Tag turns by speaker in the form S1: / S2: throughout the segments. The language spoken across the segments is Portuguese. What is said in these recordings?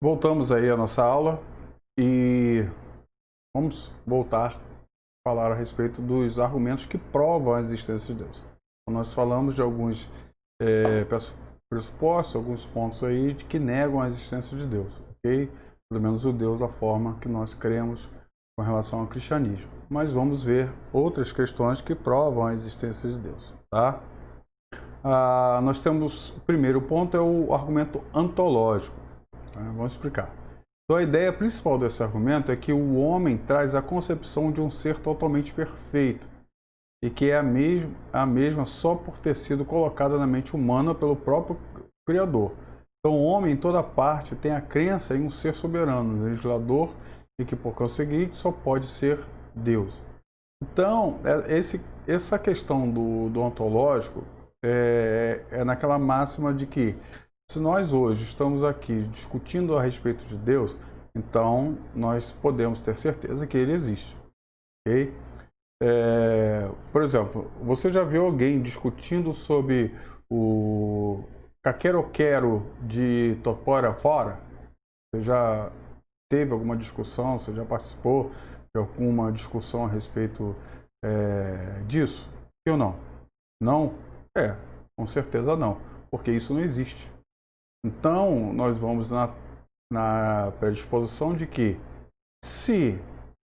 S1: Voltamos aí à nossa aula e vamos voltar a falar a respeito dos argumentos que provam a existência de Deus. Então, nós falamos de alguns pressupostos, alguns pontos aí de que negam a existência de Deus, ok? Pelo menos o Deus, a forma que nós cremos com relação ao cristianismo. Mas vamos ver outras questões que provam a existência de Deus, tá? Nós temos, o primeiro ponto é o argumento ontológico. Vamos explicar. Então, a ideia principal desse argumento é que o homem traz a concepção de um ser totalmente perfeito e que é a mesma só por ter sido colocada na mente humana pelo próprio Criador. Então, o homem, em toda parte, tem a crença em um ser soberano, legislador, e que, por conseguinte, só pode ser Deus. Então, essa questão do ontológico é naquela máxima de que se nós hoje estamos aqui discutindo a respeito de Deus, então nós podemos ter certeza que ele existe, ok? Por exemplo, você já viu alguém discutindo sobre o caqueroquero de Topora Fora? Você já teve alguma discussão, você já participou de alguma discussão a respeito disso? Sim ou não? Não? Com certeza não, porque isso não existe. Então, nós vamos na predisposição de que, se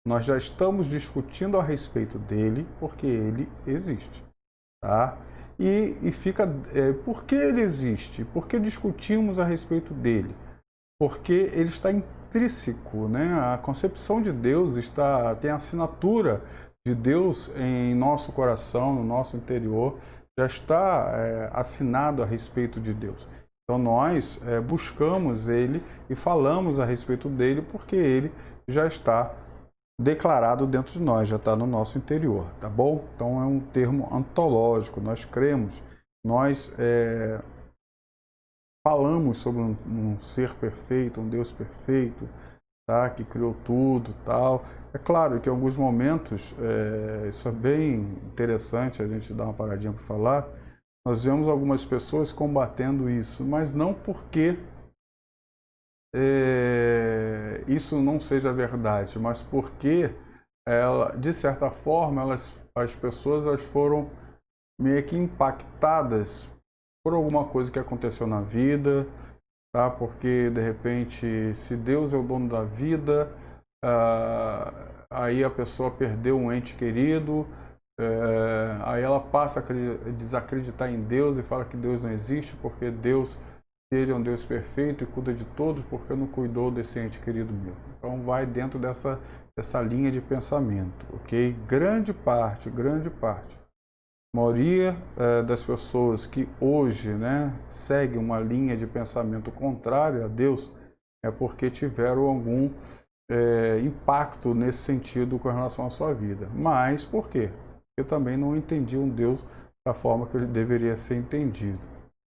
S1: nós já estamos discutindo a respeito dele, porque ele existe, tá? E fica, por que ele existe? Por que discutimos a respeito dele? Porque ele está intrínseco, né? A concepção de Deus tem a assinatura de Deus em nosso coração, no nosso interior, já está assinado a respeito de Deus. Então nós buscamos ele e falamos a respeito dele porque ele já está declarado dentro de nós, já está no nosso interior, tá bom? Então é um termo ontológico, nós cremos, nós falamos sobre um ser perfeito, um Deus perfeito, tá? Que criou tudo, tal. É claro que em alguns momentos, isso é bem interessante a gente dar uma paradinha para falar, nós vemos algumas pessoas combatendo isso, mas não porque isso não seja verdade, mas porque, de certa forma, as pessoas foram meio que impactadas por alguma coisa que aconteceu na vida, tá? Porque, de repente, se Deus é o dono da vida, aí a pessoa perdeu um ente querido, aí ela passa a desacreditar em Deus e fala que Deus não existe, porque Deus, se ele é um Deus perfeito e cuida de todos, porque não cuidou desse ente querido meu. Então vai dentro dessa linha de pensamento, ok? Grande parte. A maioria das pessoas que hoje, né, seguem uma linha de pensamento contrária a Deus é porque tiveram algum impacto nesse sentido com relação à sua vida. Mas por quê? Porque também não entendiam Deus da forma que ele deveria ser entendido.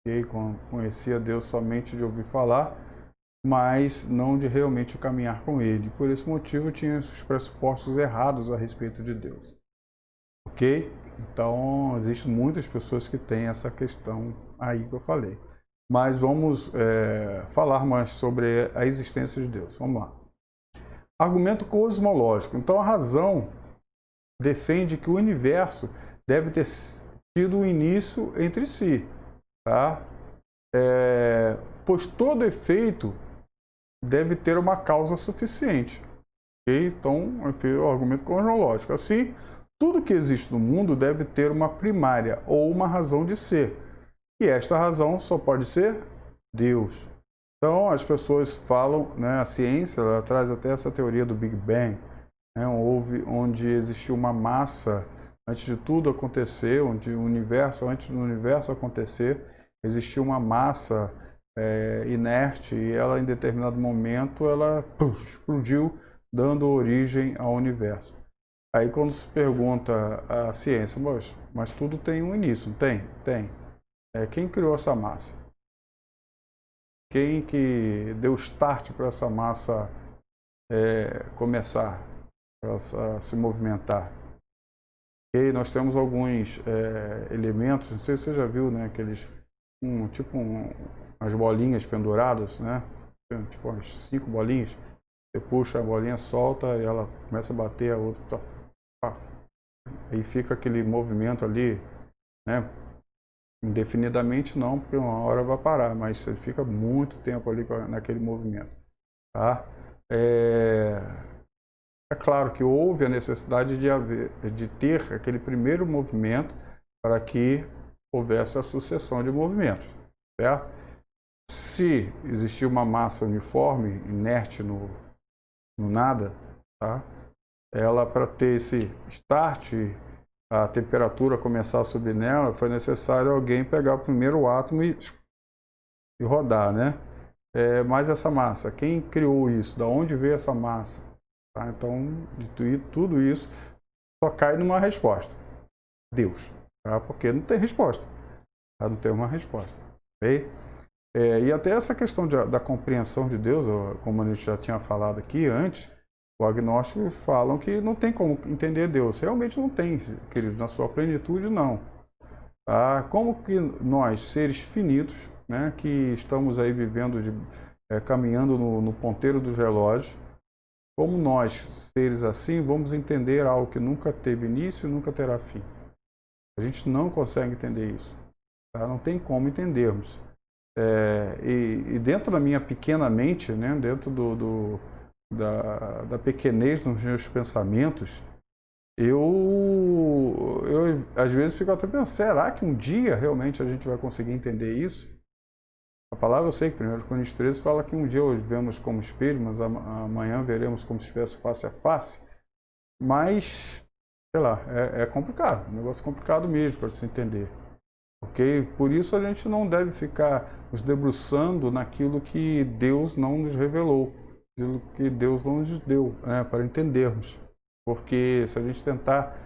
S1: Okay? Conhecia Deus somente de ouvir falar, mas não de realmente caminhar com ele. Por esse motivo tinha os pressupostos errados a respeito de Deus. Ok? Então, existem muitas pessoas que têm essa questão aí que eu falei. Mas vamos falar mais sobre a existência de Deus. Vamos lá. Argumento cosmológico. Então, a razão defende que o universo deve ter tido um início entre si, tá? Pois todo efeito deve ter uma causa suficiente. Okay? Então, o argumento cosmológico. Assim, tudo que existe no mundo deve ter uma primária ou uma razão de ser. E esta razão só pode ser Deus. Então, as pessoas falam, né, a ciência ela traz até essa teoria do Big Bang, né, onde existiu uma massa antes de tudo acontecer, onde o universo, antes do universo acontecer, existiu uma massa inerte e ela, em determinado momento, ela explodiu, dando origem ao universo. Aí quando se pergunta à ciência, mas tudo tem um início, não tem? Tem. Quem criou essa massa? Quem que deu start para essa massa começar a se movimentar? E nós temos alguns elementos, não sei se você já viu, né, aqueles, umas bolinhas penduradas, né? tipo umas 5 bolinhas. Você puxa a bolinha, solta e ela começa a bater, a outra. Aí fica aquele movimento ali, né? Indefinidamente não, porque uma hora vai parar, mas você fica muito tempo ali naquele movimento, tá? É, é claro que houve a necessidade de ter aquele primeiro movimento para que houvesse a sucessão de movimentos, certo? Se existir uma massa uniforme, inerte no nada, tá? Ela, para ter esse start, a temperatura começar a subir nela, foi necessário alguém pegar o primeiro átomo e rodar, né? Mas essa massa, quem criou isso? Da onde veio essa massa? Tá? Então, tudo isso só cai numa resposta. Deus. Tá? Porque não tem resposta. Tá? Não tem uma resposta. Ok? E até essa questão da compreensão de Deus, como a gente já tinha falado aqui antes, os agnósticos falam que não tem como entender Deus. Realmente não tem, queridos, na sua plenitude, não. Como que nós, seres finitos, né, que estamos aí vivendo, caminhando no ponteiro dos relógios, como nós, seres assim, vamos entender algo que nunca teve início e nunca terá fim? A gente não consegue entender isso. Tá? Não tem como entendermos. E dentro da minha pequena mente, né, dentro da pequenez dos meus pensamentos, eu às vezes fico até pensando, será que um dia realmente a gente vai conseguir entender isso? A palavra eu sei que 1 Coríntios 13 fala que um dia hoje vemos como espelho, mas amanhã veremos como se estivesse face a face. Mas, sei lá, é complicado, um negócio complicado mesmo para se entender. Ok? Por isso a gente não deve ficar nos debruçando naquilo que Deus não nos revelou, aquilo que Deus não nos deu, né, para entendermos. Porque se a gente tentar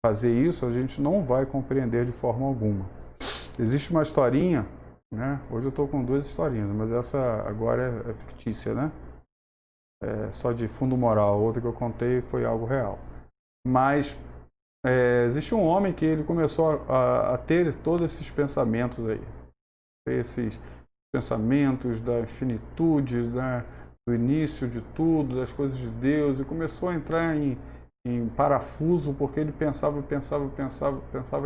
S1: fazer isso, a gente não vai compreender de forma alguma. Existe uma historinha, né? Hoje eu estou com 2 historinhas, mas essa agora é fictícia, né? Só de fundo moral. A outra que eu contei foi algo real. Mas existe um homem que ele começou a ter todos esses pensamentos aí. Esses pensamentos da infinitude, né, do início de tudo, das coisas de Deus, e começou a entrar em parafuso, porque ele pensava,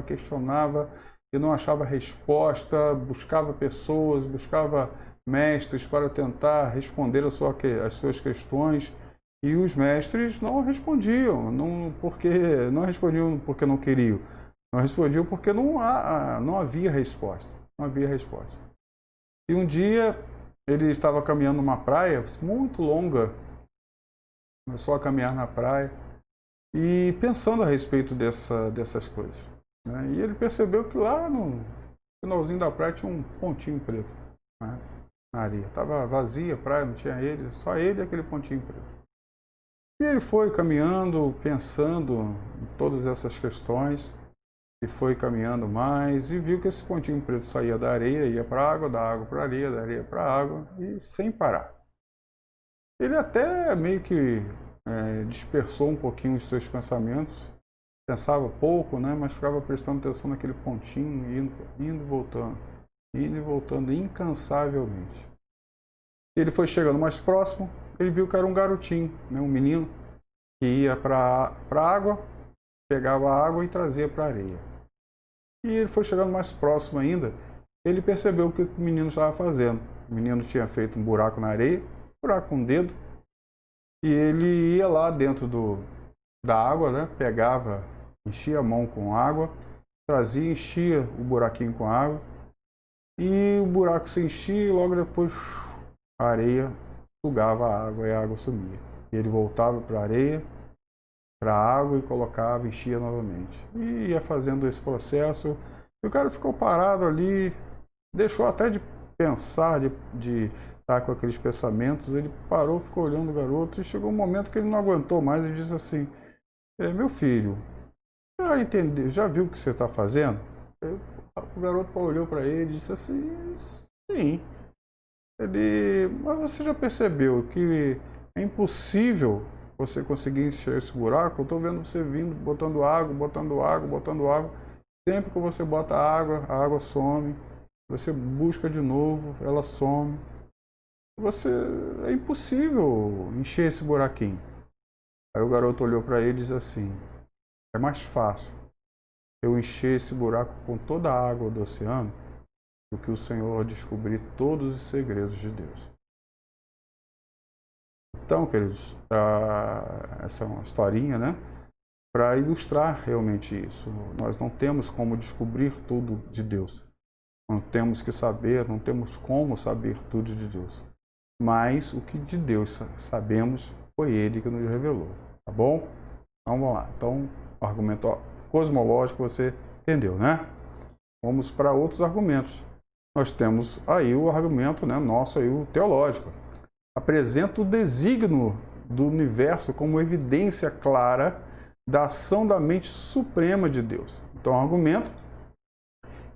S1: questionava e não achava resposta, buscava pessoas, buscava mestres para tentar responder as suas questões, e os mestres não respondiam, não respondiam porque não queriam, não respondiam porque não havia resposta, não havia resposta. E um dia ele estava caminhando numa praia muito longa, começou a caminhar na praia e pensando a respeito dessas coisas, né? E ele percebeu que lá no finalzinho da praia tinha um pontinho preto, né, na areia. Estava vazia a praia, não tinha ele, só ele e aquele pontinho preto. E ele foi caminhando, pensando em todas essas questões, e foi caminhando mais, e viu que esse pontinho preto saía da areia, ia para a água, da água para a areia, da areia para a água, e sem parar. Ele até meio que dispersou um pouquinho os seus pensamentos, pensava pouco, né, mas ficava prestando atenção naquele pontinho, indo e voltando incansavelmente. Ele foi chegando mais próximo, ele viu que era um garotinho, né, um menino, que ia para a água, pegava a água e trazia para a areia. E ele foi chegando mais próximo ainda, ele percebeu o que o menino estava fazendo. O menino tinha feito um buraco na areia, buraco com o dedo, e ele ia lá dentro da água, né, pegava, enchia a mão com água, trazia, enchia o buraquinho com água, e o buraco se enchia e logo depois a areia sugava a água e a água sumia. E ele voltava para a areia, para a água e colocava, enchia novamente. E ia fazendo esse processo. E o cara ficou parado ali, deixou até de pensar, de estar com aqueles pensamentos. Ele parou, ficou olhando o garoto e chegou um momento que ele não aguentou mais e disse assim: meu filho, já entendeu, já viu o que você está fazendo? O garoto olhou para ele e disse assim: sim. Mas você já percebeu que é impossível você conseguir encher esse buraco? Eu estou vendo você vindo, botando água, botando água, botando água. Sempre que você bota água, a água some. Você busca de novo, ela some. é impossível encher esse buraquinho. Aí o garoto olhou para ele e disse assim: é mais fácil eu encher esse buraco com toda a água do oceano do que o Senhor descobrir todos os segredos de Deus. Então, queridos, essa é uma historinha, né? Para ilustrar realmente isso. Nós não temos como descobrir tudo de Deus. Não temos que saber, não temos como saber tudo de Deus. Mas o que de Deus sabemos foi Ele que nos revelou. Tá bom? Então vamos lá. Então, o argumento cosmológico você entendeu, né? Vamos para outros argumentos. Nós temos aí o argumento, né, nosso aí, o teológico. Apresenta o desígnio do universo como evidência clara da ação da mente suprema de Deus. Então, o argumento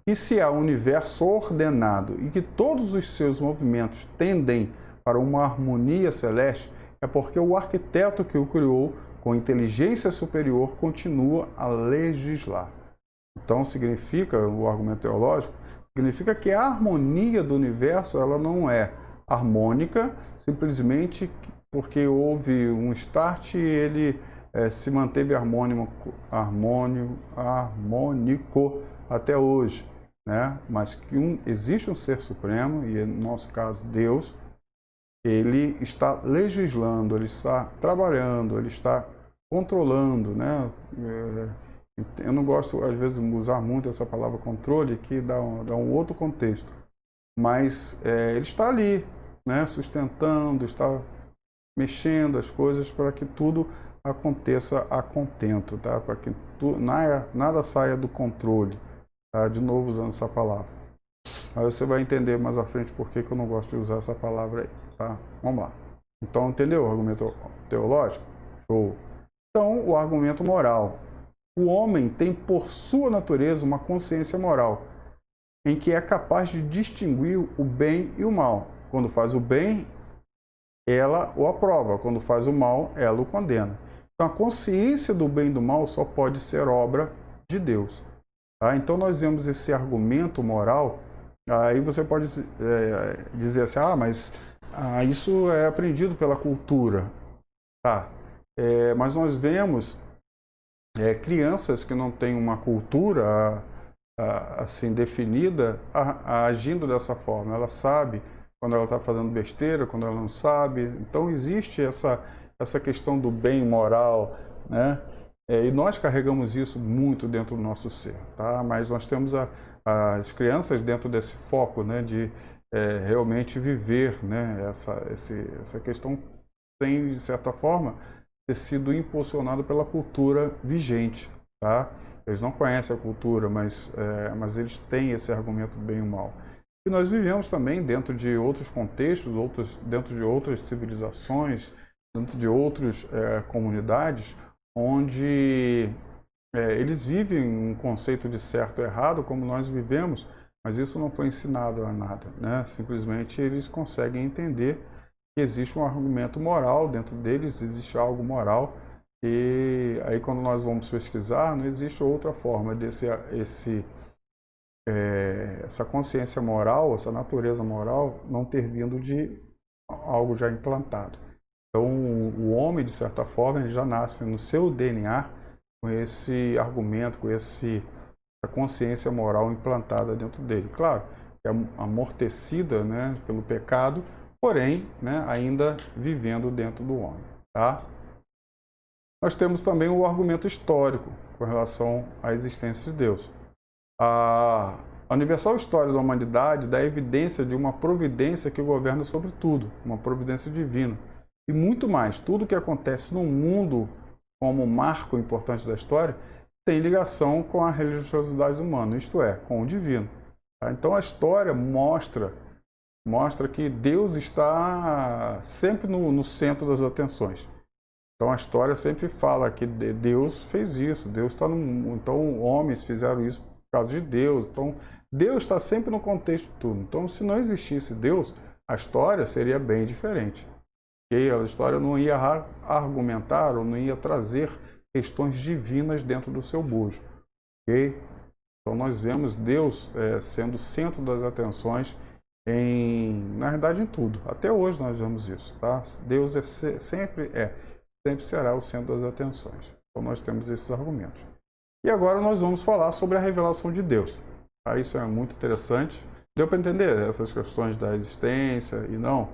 S1: que se há um universo ordenado e que todos os seus movimentos tendem para uma harmonia celeste, é porque o arquiteto que o criou, com inteligência superior, continua a legislar. Então, significa, o argumento teológico, significa que a harmonia do universo ela não é harmônica, simplesmente porque houve um start e ele se manteve harmônico até hoje, né? Mas que existe um ser supremo, e no nosso caso Deus, ele está legislando, ele está trabalhando, ele está controlando, né? Eu não gosto, às vezes, de usar muito essa palavra controle, que dá um outro contexto. Mas ele está ali, né? Sustentando, está mexendo as coisas para que tudo aconteça a contento, tá? Para que nada saia do controle. Tá? De novo usando essa palavra. Aí você vai entender mais à frente por que eu não gosto de usar essa palavra aí. Tá? Vamos lá. Então, entendeu o argumento teológico? Show. Então, o argumento moral. O homem tem por sua natureza uma consciência moral, em que é capaz de distinguir o bem e o mal. Quando faz o bem, ela o aprova. Quando faz o mal, ela o condena. Então, a consciência do bem e do mal só pode ser obra de Deus. Tá? Então, nós vemos esse argumento moral. Aí você pode dizer assim, mas isso é aprendido pela cultura. Tá? Mas nós vemos crianças que não têm uma cultura assim definida agindo dessa forma. Ela sabe quando ela está fazendo besteira, quando ela não sabe. Então existe essa questão do bem moral, né? E nós carregamos isso muito dentro do nosso ser, tá? Mas nós temos as crianças dentro desse foco, né, de realmente viver, né, essa questão tem, de certa forma, ter sido impulsionado pela cultura vigente, tá? Eles não conhecem a cultura, mas eles têm esse argumento do bem e o mal. E nós vivemos também dentro de outros contextos, dentro de outras civilizações, dentro de outras comunidades, onde eles vivem um conceito de certo e errado, como nós vivemos, mas isso não foi ensinado a nada, né? Simplesmente eles conseguem entender que existe um argumento moral dentro deles, existe algo moral, e aí quando nós vamos pesquisar, não existe outra forma essa consciência moral, essa natureza moral não ter vindo de algo já implantado. Então, o homem, de certa forma, ele já nasce no seu DNA com esse argumento, com essa consciência moral implantada dentro dele. Claro, é amortecida, né, pelo pecado, porém, né, ainda vivendo dentro do homem. Tá? Nós temos também o argumento histórico com relação à existência de Deus. A universal história da humanidade dá evidência de uma providência que governa sobre tudo, uma providência divina. E muito mais, tudo que acontece no mundo como marco importante da história tem ligação com a religiosidade humana, isto é, com o divino. Tá? Então a história mostra que Deus está sempre no centro das atenções. Então a história sempre fala que Deus fez isso, Deus está então homens fizeram isso por causa de Deus. Então Deus está sempre no contexto de tudo. Então se não existisse Deus, a história seria bem diferente. E a história não ia argumentar ou não ia trazer questões divinas dentro do seu bojo. Okay? Então nós vemos Deus sendo o centro das atenções na verdade, em tudo. Até hoje nós vemos isso, tá? Deus sempre será o centro das atenções. Então nós temos esses argumentos. E agora nós vamos falar sobre a revelação de Deus. Tá? Isso é muito interessante. Deu para entender essas questões da existência e não?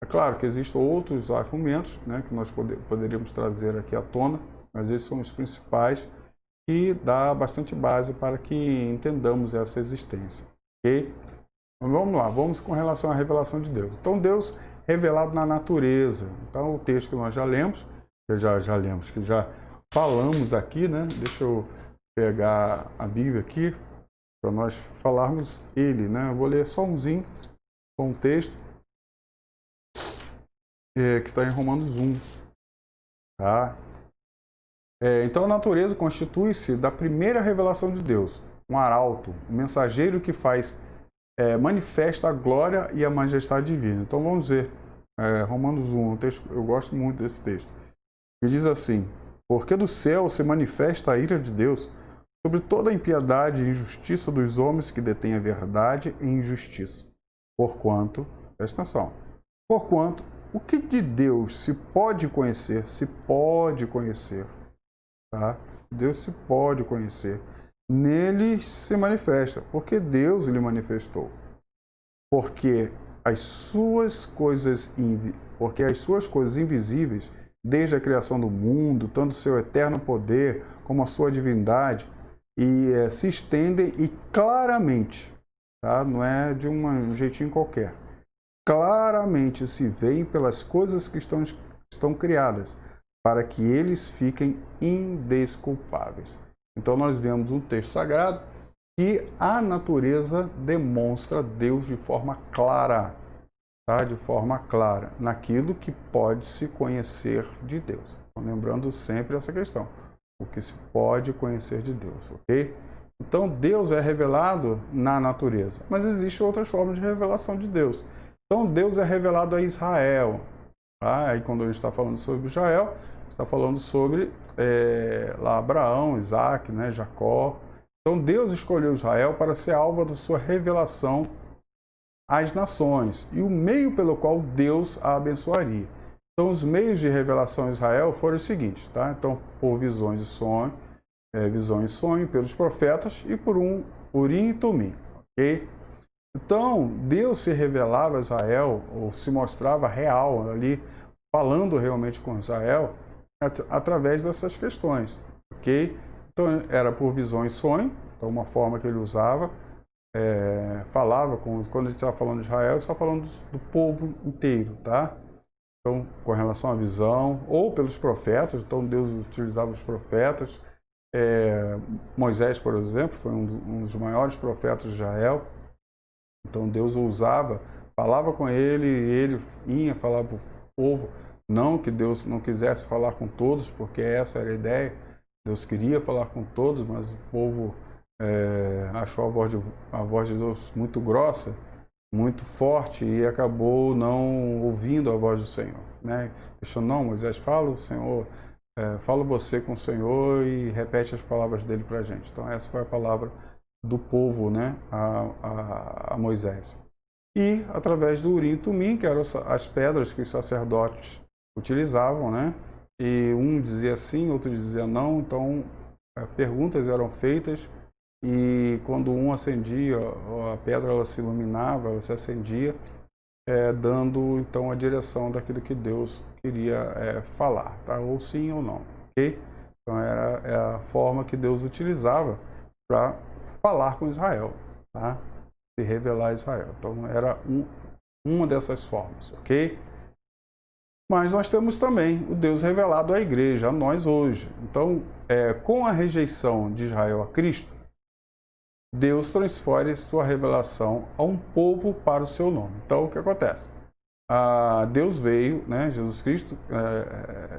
S1: É claro que existem outros argumentos, né, que nós poderíamos trazer aqui à tona, mas esses são os principais e dá bastante base para que entendamos essa existência. Ok? Então, vamos lá, vamos com relação à revelação de Deus. Então, Deus revelado na natureza. Então, o texto que nós já lemos, que já falamos aqui, né? Deixa eu pegar a Bíblia aqui para nós falarmos ele, né? Eu vou ler só um texto que está em Romanos 1, tá? Então, a natureza constitui-se da primeira revelação de Deus, um arauto, um mensageiro que manifesta a glória e a majestade divina. Então, vamos ver Romanos 1, um texto, eu gosto muito desse texto, que diz assim: porque do céu se manifesta a ira de Deus sobre toda a impiedade e injustiça dos homens que detêm a verdade e injustiça. Porquanto, presta atenção, porquanto o que de Deus se pode conhecer, tá? Deus se pode conhecer, nele se manifesta, porque Deus lhe manifestou. Porque as suas coisas invisíveis, desde a criação do mundo, tanto o seu eterno poder como a sua divindade, se estendem e claramente, tá? Não é de um jeitinho qualquer, claramente se veem pelas coisas que estão criadas, para que eles fiquem indesculpáveis. Então nós vemos um texto sagrado que a natureza demonstra Deus de forma clara, tá? De forma clara, naquilo que pode se conhecer de Deus. Então, lembrando sempre essa questão, o que se pode conhecer de Deus, ok? Então Deus é revelado na natureza, mas existem outras formas de revelação de Deus. Então Deus é revelado a Israel. Tá? Aí quando a gente está falando sobre Israel, está falando sobre lá Abraão, Isaac, né, Jacó. Então Deus escolheu Israel para ser alvo da sua revelação às nações e o meio pelo qual Deus a abençoaria. Então os meios de revelação a Israel foram os seguintes, tá? Então por visões e sonho, visão e sonho pelos profetas e por Urim e Tumim, ok? Então Deus se revelava a Israel ou se mostrava real ali, falando realmente com Israel através dessas questões, ok? Então era por visão e sonho, então uma forma que ele usava, falava quando a gente está falando de Israel, está falando do povo inteiro, tá? Então com relação à visão, ou pelos profetas, então Deus utilizava os profetas. Moisés, por exemplo, foi um dos maiores profetas de Israel, então Deus o usava, falava com ele, e ele ia falar para o povo, não que Deus não quisesse falar com todos, porque essa era a ideia, Deus queria falar com todos, mas o povo achou a voz de Deus muito grossa, muito forte, e acabou não ouvindo a voz do Senhor, né? Deixou, não, Moisés, fala o Senhor, fala você com o Senhor e repete as palavras dele para a gente. Então essa foi a palavra do povo, né, a Moisés. E através do Urim e Tumim, que eram as pedras que os sacerdotes utilizavam, né? E um dizia sim, outro dizia não, então perguntas eram feitas e quando um acendia, a pedra ela se iluminava, ela se acendia, dando então a direção daquilo que Deus queria falar, tá? Ou sim ou não, ok? Então era a forma que Deus utilizava para falar com Israel, tá? Se revelar a Israel. Então era uma dessas formas, ok? Mas nós temos também o Deus revelado à igreja, a nós hoje. Então, com a rejeição de Israel a Cristo, Deus transfere sua revelação a um povo para o seu nome. Então, o que acontece? Deus veio, né, Jesus Cristo,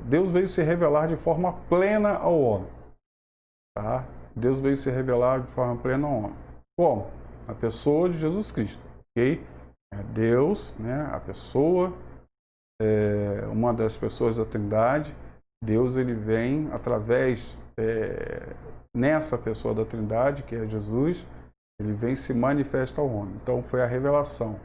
S1: Deus veio se revelar de forma plena ao homem. Tá? Deus veio se revelar de forma plena ao homem. Como? A pessoa de Jesus Cristo, ok? Deus, né, a pessoa, uma das pessoas da Trindade. Deus ele vem através, nessa pessoa da Trindade, que é Jesus, ele vem e se manifesta ao homem. Então foi a revelação.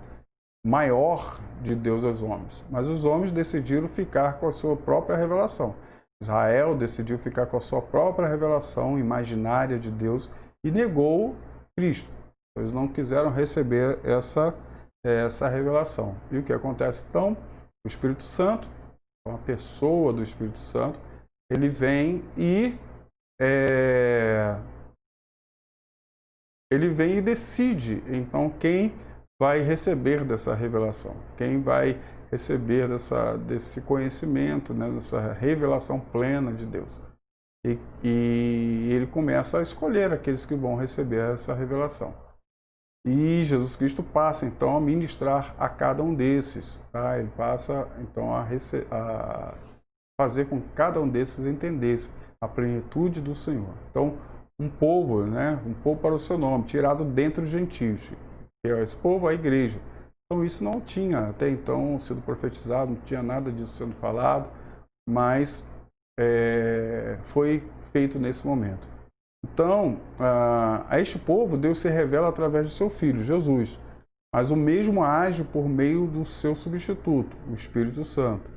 S1: maior de Deus aos homens. Mas os homens decidiram ficar com a sua própria revelação. Israel decidiu ficar com a sua própria revelação imaginária de Deus e negou Cristo. Eles não quiseram receber essa revelação. E o que acontece então? O Espírito Santo, uma pessoa do Espírito Santo, ele vem e decide então quem vai receber dessa revelação, quem vai receber desse conhecimento, né, dessa revelação plena de Deus. E ele começa a escolher aqueles que vão receber essa revelação. E Jesus Cristo passa então a ministrar a cada um desses. Tá? Ele passa então a fazer com que cada um desses entendesse a plenitude do Senhor. Então, um povo, né, um povo para o seu nome, tirado dentre os gentios. Esse povo, a igreja. Então isso não tinha até então sido profetizado, não tinha nada disso sendo falado, mas foi feito nesse momento. Então, a este povo, Deus se revela através do seu Filho, Jesus. Mas o mesmo age por meio do seu substituto, o Espírito Santo,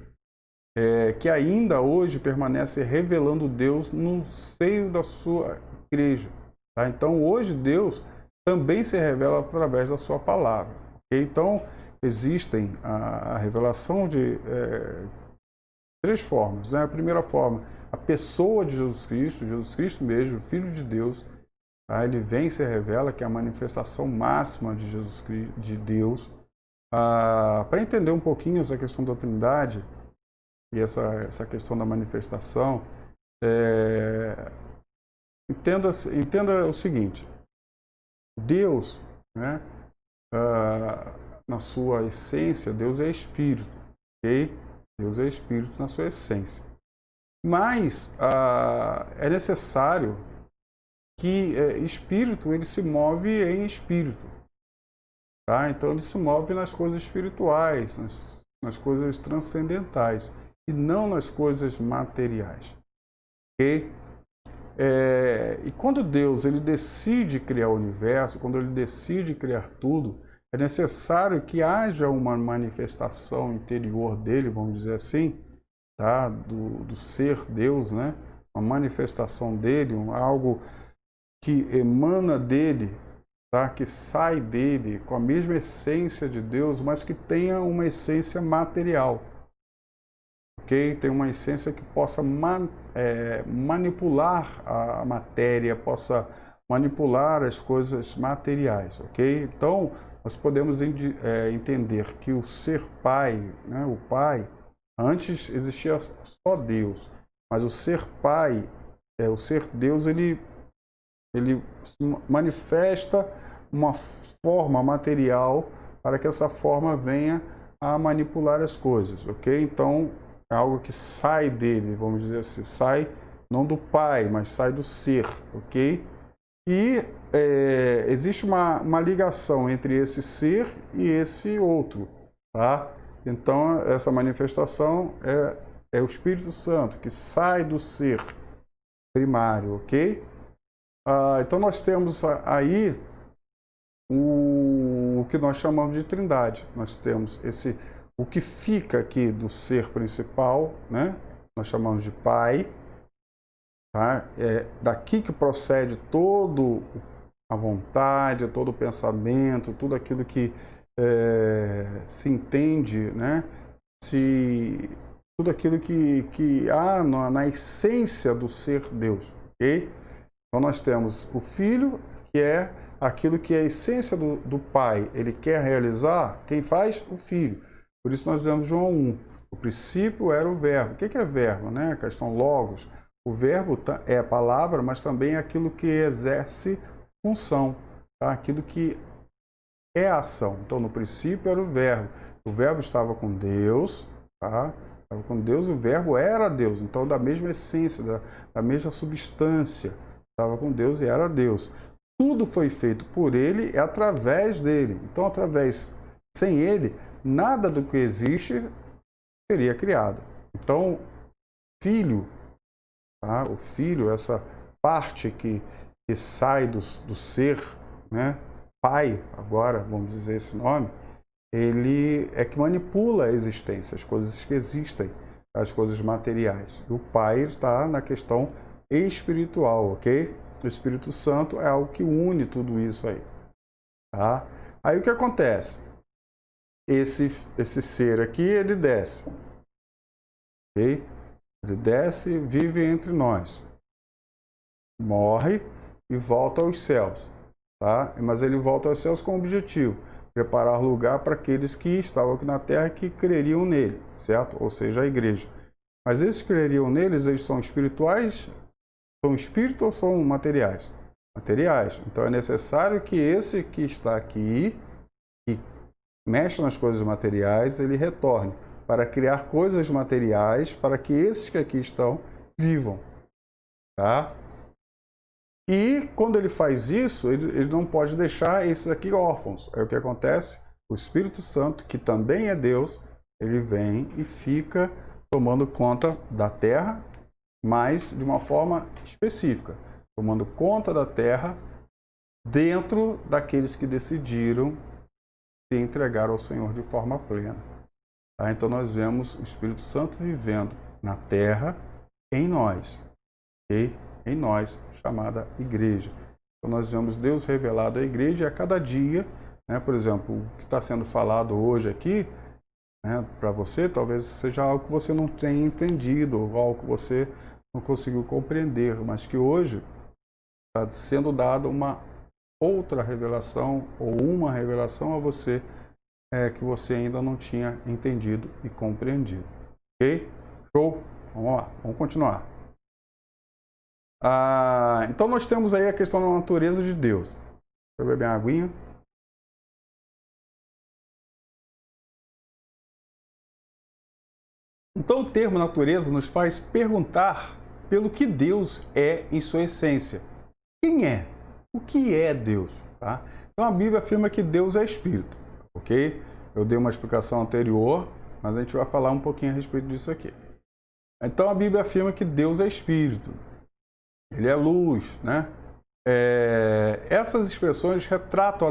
S1: que ainda hoje permanece revelando Deus no seio da sua igreja. Tá? Então, hoje Deus também se revela através da sua palavra. Okay? Então, existem a revelação de três formas. Né? A primeira forma, a pessoa de Jesus Cristo mesmo, Filho de Deus, tá? Ele vem e se revela, que é a manifestação máxima de Jesus Cristo, de Deus. Para entender um pouquinho essa questão da Trindade e essa questão da manifestação, entenda o seguinte: Deus, né, na sua essência, Deus é Espírito, ok? Deus é Espírito na sua essência. Mas é necessário que Espírito ele se move em Espírito. Tá? Então ele se move nas coisas espirituais, nas coisas transcendentais, e não nas coisas materiais. Ok? E quando Deus ele decide criar o universo, quando ele decide criar tudo, é necessário que haja uma manifestação interior dele, vamos dizer assim, tá? do ser Deus, né? Uma manifestação dele, algo que emana dele, tá? Que sai dele com a mesma essência de Deus, mas que tenha uma essência material. Okay? Tem uma essência que possa manipular a matéria, possa manipular as coisas materiais. Okay? Então, nós podemos entender que o ser Pai, né, o Pai, antes existia só Deus, mas o ser Pai, o ser Deus, ele manifesta uma forma material para que essa forma venha a manipular as coisas. Ok? Então, é algo que sai dele, vamos dizer assim, sai não do Pai, mas sai do ser, ok? E existe uma ligação entre esse ser e esse outro, tá? Então, essa manifestação é o Espírito Santo, que sai do ser primário, ok? Então, nós temos aí o que nós chamamos de Trindade. Nós temos o que fica aqui do ser principal, né? Nós chamamos de Pai. Tá? É daqui que procede toda a vontade, todo o pensamento, tudo aquilo que se entende, né? Tudo aquilo que há na essência do ser Deus. Okay? Então nós temos o Filho, que é aquilo que é a essência do Pai. Ele quer realizar, quem faz? O Filho. Por isso nós vemos João 1. O princípio era o verbo. O que é verbo? Né? A questão logos. O verbo é a palavra, mas também é aquilo que exerce função. Tá? Aquilo que é ação. Então, no princípio era o verbo. O verbo estava com Deus. Tá? Estava com Deus, o verbo era Deus. Então, da mesma essência, da mesma substância. Estava com Deus e era Deus. Tudo foi feito por ele e através dele. Então, sem ele, nada do que existe seria criado. Então, Filho, tá? O Filho, essa parte que sai do ser, né? Pai, agora, vamos dizer esse nome, ele é que manipula a existência, as coisas que existem, as coisas materiais. O Pai está na questão espiritual, ok? O Espírito Santo é algo que une tudo isso aí, tá? Aí o que acontece? Esse ser aqui, ele desce, ok? Ele desce, vive entre nós, morre e volta aos céus, tá? Mas ele volta aos céus com o objetivo: preparar lugar para aqueles que estavam aqui na terra que creriam nele, certo? Ou seja, a igreja. Mas esses que creriam neles, eles são espirituais, são espíritos ou são materiais? Materiais. Então é necessário que esse que está aqui, que mexe nas coisas materiais, ele retorne para criar coisas materiais para que esses que aqui estão vivam, tá? E quando ele faz isso, ele não pode deixar esses aqui órfãos. Aí o que acontece? O Espírito Santo, que também é Deus, ele vem e fica tomando conta da terra, mas de uma forma específica, tomando conta da terra dentro daqueles que decidiram se entregar ao Senhor de forma plena. Tá? Então nós vemos o Espírito Santo vivendo na terra, em nós, ok? Em nós, chamada igreja. Então nós vemos Deus revelado à igreja, e a cada dia, né, por exemplo, o que está sendo falado hoje aqui, né, para você, talvez seja algo que você não tenha entendido, ou algo que você não conseguiu compreender, mas que hoje está sendo dada uma outra revelação, ou uma revelação a você, que você ainda não tinha entendido e compreendido. Ok? Show? Vamos lá, vamos continuar. Então nós temos aí a questão da natureza de Deus. Deixa eu beber uma aguinha. Então o termo natureza nos faz perguntar pelo que Deus é em sua essência. Quem é? O que é Deus? Tá? Então a Bíblia afirma que Deus é Espírito, ok? Eu dei uma explicação anterior, mas a gente vai falar um pouquinho a respeito disso aqui. Então a Bíblia afirma que Deus é Espírito. Ele é luz, né? Essas expressões retratam a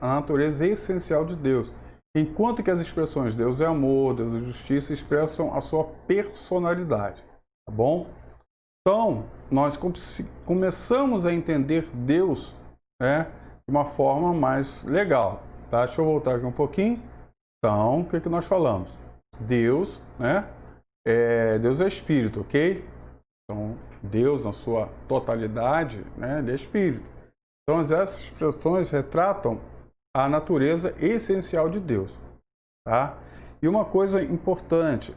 S1: natureza essencial de Deus, enquanto que as expressões Deus é amor, Deus é justiça expressam a sua personalidade, tá bom? Então, nós começamos a entender Deus, né, de uma forma mais legal, tá? Deixa eu voltar aqui um pouquinho. Então, o que nós falamos? Deus, né? Deus é Espírito, ok? Então, Deus, na sua totalidade, né, ele é Espírito. Então, essas expressões retratam a natureza essencial de Deus. Tá? E uma coisa importante,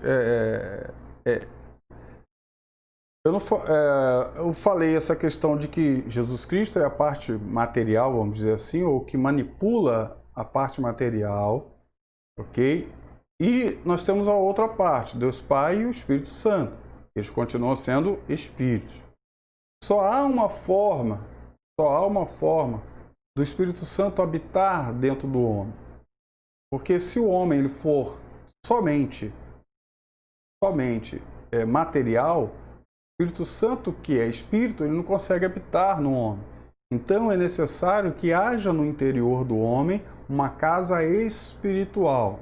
S1: eu falei essa questão de que Jesus Cristo é a parte material, vamos dizer assim, ou que manipula a parte material, ok? E nós temos a outra parte, Deus Pai e o Espírito Santo. Eles continuam sendo espíritos. Só há uma forma do Espírito Santo habitar dentro do homem. Porque se o homem ele for somente material, o Espírito Santo, que é espírito, ele não consegue habitar no homem. Então é necessário que haja no interior do homem uma casa espiritual.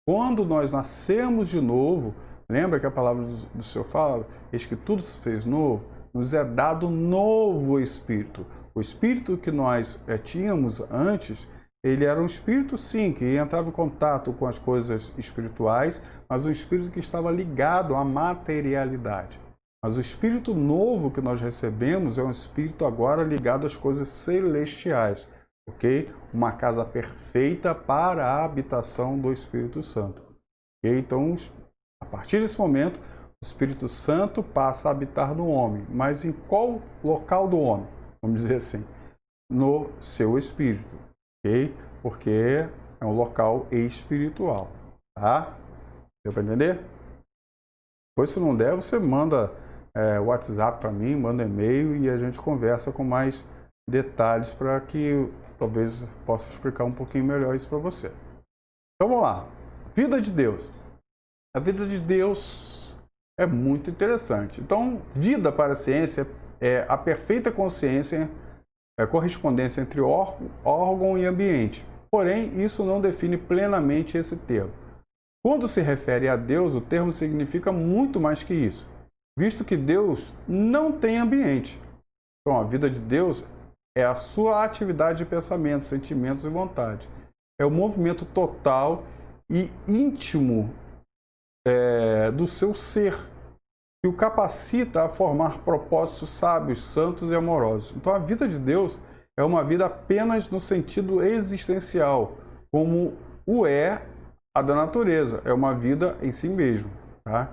S1: Quando nós nascemos de novo, lembra que a palavra do Senhor fala, eis que tudo se fez novo, nos é dado novo espírito. O espírito que nós tínhamos antes, ele era um espírito sim, que entrava em contato com as coisas espirituais, mas um espírito que estava ligado à materialidade. Mas o espírito novo que nós recebemos é um espírito agora ligado às coisas celestiais, ok? Uma casa perfeita para a habitação do Espírito Santo. Okay? Então, a partir desse momento, o Espírito Santo passa a habitar no homem. Mas em qual local do homem? Vamos dizer assim, no seu espírito, ok? Porque é um local espiritual, tá? Deu para entender? Depois, se não der, você manda WhatsApp para mim, manda e-mail e a gente conversa com mais detalhes para que talvez possa explicar um pouquinho melhor isso para você. Então vamos lá. Vida de Deus. A vida de Deus é muito interessante. Então, vida para a ciência é a perfeita consciência, correspondência entre órgão e ambiente. Porém, isso não define plenamente esse termo. Quando se refere a Deus, o termo significa muito mais que isso, visto que Deus não tem ambiente. Então, a vida de Deus é a sua atividade de pensamento, sentimentos e vontade. É o movimento total e íntimo do seu ser, que o capacita a formar propósitos sábios, santos e amorosos. Então, a vida de Deus é uma vida apenas no sentido existencial, como o é a da natureza. É uma vida em si mesmo. Tá?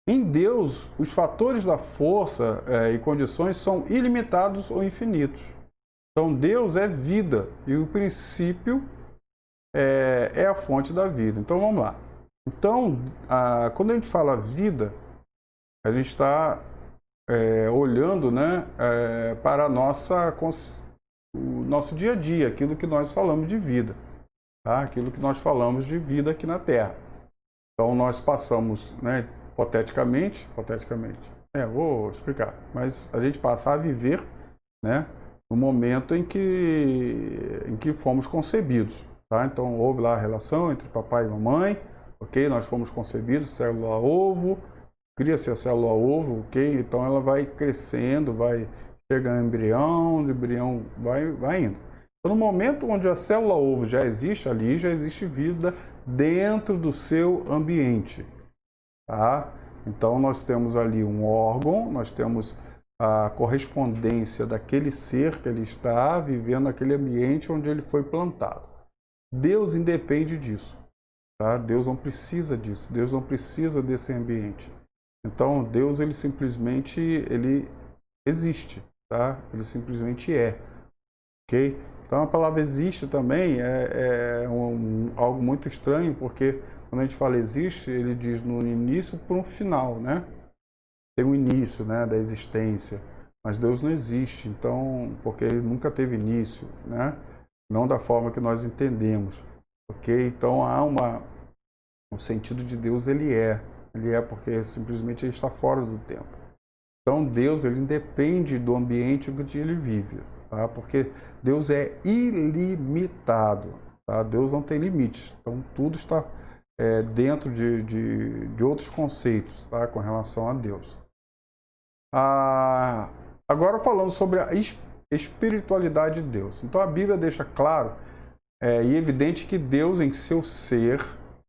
S1: Em Deus, os fatores da força e condições são ilimitados ou infinitos. Então, Deus é vida e o princípio é a fonte da vida. Então, vamos lá. Então, quando a gente fala vida, a gente está olhando, né, para o nosso dia a dia, aquilo que nós falamos de vida, tá? Aquilo que nós falamos de vida aqui na Terra. Então, nós passamos, né, hipoteticamente, vou explicar, mas a gente passa a viver, né, no momento em que fomos concebidos, tá? Então, houve lá a relação entre papai e mamãe, ok? Nós fomos concebidos, célula-ovo, cria-se a célula-ovo, ok? Então, ela vai crescendo, vai chegar ao embrião, o embrião vai indo. Então, no momento onde a célula-ovo já existe ali, já existe vida dentro do seu ambiente, tá? Então, nós temos ali um órgão, nós temos a correspondência daquele ser que ele está vivendo naquele ambiente onde ele foi plantado. Deus independe disso, tá? Deus não precisa disso, Deus não precisa desse ambiente. Então, Deus, ele simplesmente existe, tá? Ele simplesmente é, ok? Então, a palavra existe também algo muito estranho, porque quando a gente fala existe, ele diz no início para um final, né? Tem um início, né, da existência, mas Deus não existe, então, porque ele nunca teve início, né? Não da forma que nós entendemos, ok? Então, há o sentido de Deus, ele é porque simplesmente ele está fora do tempo. Então, Deus, ele independe do ambiente em que ele vive, tá? Porque Deus é ilimitado, tá? Deus não tem limites, então tudo está dentro de outros conceitos, tá? Com relação a Deus. Agora falando sobre a espiritualidade de Deus. Então, a Bíblia deixa claro e evidente que Deus, em seu ser,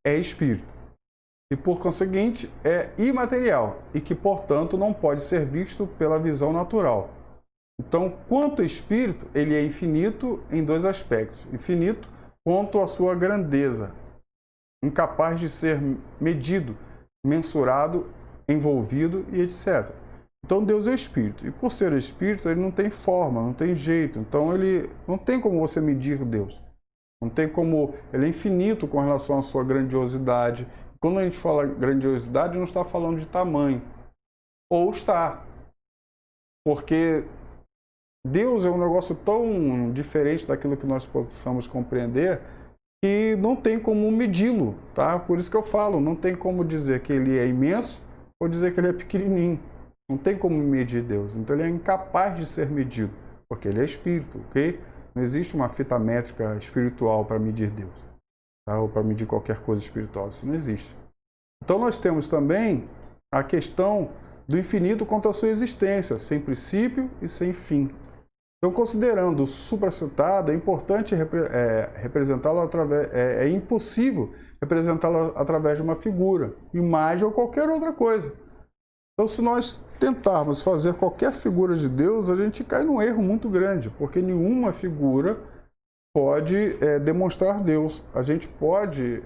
S1: é espírito. E, por conseguinte, é imaterial e que, portanto, não pode ser visto pela visão natural. Então, quanto ao espírito, ele é infinito em dois aspectos. Infinito quanto à sua grandeza, incapaz de ser medido, mensurado, envolvido e etc. Então, Deus é espírito. E, por ser espírito, ele não tem forma, não tem jeito. Então, ele não tem como você medir Deus. Não tem como... Ele é infinito com relação à sua grandiosidade. Quando a gente fala grandiosidade, não está falando de tamanho. Ou está. Porque Deus é um negócio tão diferente daquilo que nós possamos compreender que não tem como medi-lo, tá? Por isso que eu falo, não tem como dizer que ele é imenso ou dizer que ele é pequenininho. Não tem como medir Deus. Então ele é incapaz de ser medido, porque ele é espírito, ok? Não existe uma fita métrica espiritual para medir Deus. Tá? Ou para medir qualquer coisa espiritual, isso não existe. Então nós temos também a questão do infinito quanto à sua existência, sem princípio e sem fim. Então, considerando o supracitado, é importante representá-lo através, é impossível representá-lo através de uma figura, imagem ou qualquer outra coisa. Então, se nós tentarmos fazer qualquer figura de Deus, a gente cai num erro muito grande, porque nenhuma figura pode demonstrar Deus. A gente pode,